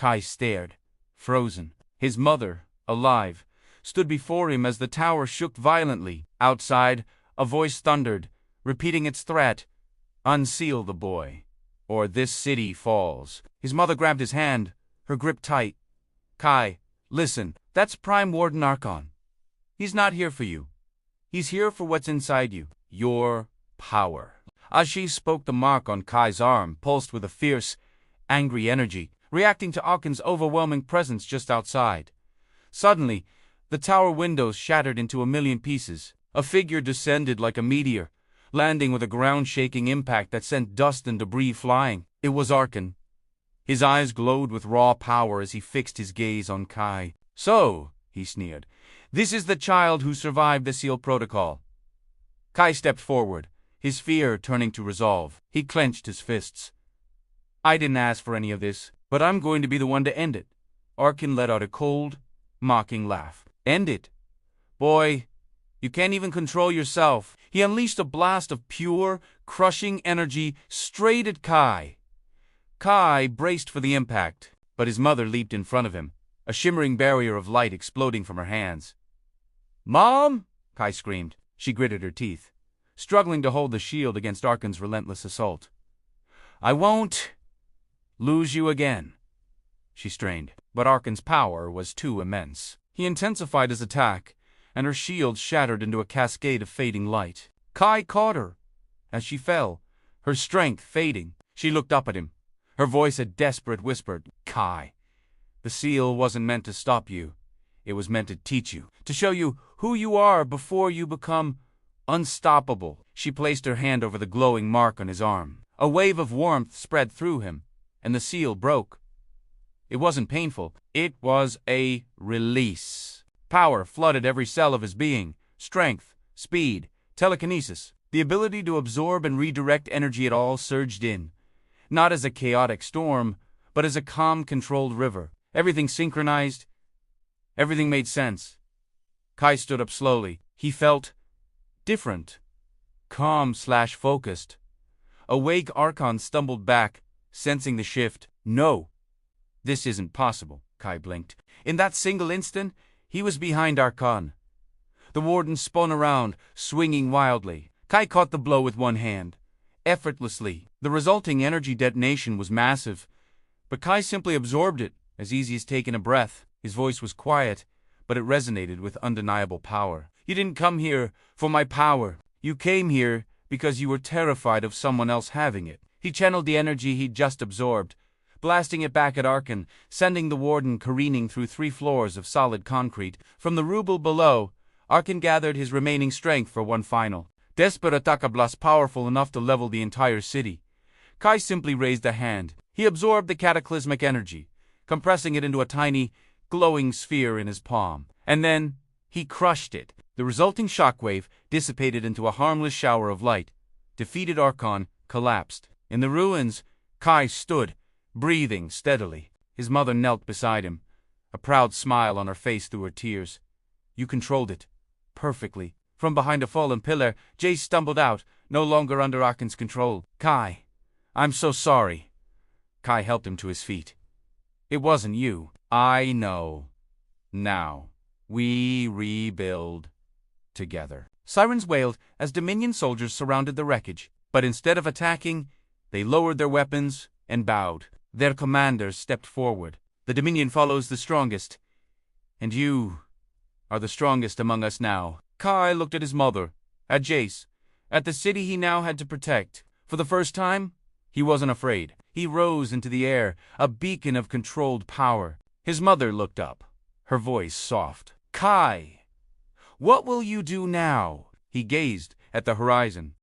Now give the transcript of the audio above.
Kai stared, frozen. His mother, alive, stood before him as the tower shook violently. Outside, a voice thundered, repeating its threat, "Unseal the boy, or this city falls." His mother grabbed his hand, her grip tight. "Kai, listen, that's Prime Warden Archon. He's not here for you. He's here for what's inside you, your power." As she spoke, the mark on Kai's arm pulsed with a fierce, angry energy, reacting to Archon's overwhelming presence just outside. Suddenly, the tower windows shattered into a million pieces. A figure descended like a meteor, landing with a ground-shaking impact that sent dust and debris flying. It was Archon. His eyes glowed with raw power as he fixed his gaze on Kai. "So," he sneered, "this is the child who survived the SEAL protocol." Kai stepped forward, his fear turning to resolve. He clenched his fists. "I didn't ask for any of this, but I'm going to be the one to end it." Archon let out a cold, mocking laugh. "End it? Boy, you can't even control yourself." He unleashed a blast of pure, crushing energy straight at Kai. Kai braced for the impact, but his mother leaped in front of him, a shimmering barrier of light exploding from her hands. "Mom!" Kai screamed. She gritted her teeth, struggling to hold the shield against Archon's relentless assault. "I won't lose you again," she strained, but Archon's power was too immense. He intensified his attack, and her shield shattered into a cascade of fading light. Kai caught her as she fell, her strength fading. She looked up at him, her voice a desperate whisper. "Kai, the seal wasn't meant to stop you. It was meant to teach you, to show you who you are before you become unstoppable." She placed her hand over the glowing mark on his arm. A wave of warmth spread through him, and the seal broke. It wasn't painful. It was a release. Power flooded every cell of his being. Strength, speed, telekinesis. The ability to absorb and redirect energy at all surged in, not as a chaotic storm, but as a calm, controlled river. Everything synchronized. Everything made sense. Kai stood up slowly. He felt different. Calm/focused. Awake, Archon stumbled back, sensing the shift. "No, this isn't possible," Kai blinked. In that single instant, he was behind Archon. The warden spun around, swinging wildly. Kai caught the blow with one hand, effortlessly. The resulting energy detonation was massive, but Kai simply absorbed it, as easy as taking a breath. His voice was quiet, but it resonated with undeniable power. "You didn't come here for my power. You came here because you were terrified of someone else having it." He channeled the energy he'd just absorbed, blasting it back at Archon, sending the warden careening through 3 floors of solid concrete. From the rubble below, Archon gathered his remaining strength for one final, desperate attack, a blast powerful enough to level the entire city. Kai simply raised a hand. He absorbed the cataclysmic energy, compressing it into a tiny, glowing sphere in his palm. And then, he crushed it. The resulting shockwave dissipated into a harmless shower of light. Defeated Archon collapsed. In the ruins, Kai stood, breathing steadily. His mother knelt beside him, a proud smile on her face through her tears. "You controlled it perfectly." From behind a fallen pillar, Jace stumbled out, no longer under Archon's control. "Kai, I'm so sorry." Kai helped him to his feet. "It wasn't you." "I know. Now, we rebuild together." Sirens wailed as Dominion soldiers surrounded the wreckage, but instead of attacking, they lowered their weapons and bowed. Their commanders stepped forward. "The Dominion follows the strongest, and you are the strongest among us now." Kai looked at his mother, at Jace, at the city he now had to protect. For the first time, he wasn't afraid. He rose into the air, a beacon of controlled power. His mother looked up, her voice soft. "Kai, what will you do now?" He gazed at the horizon.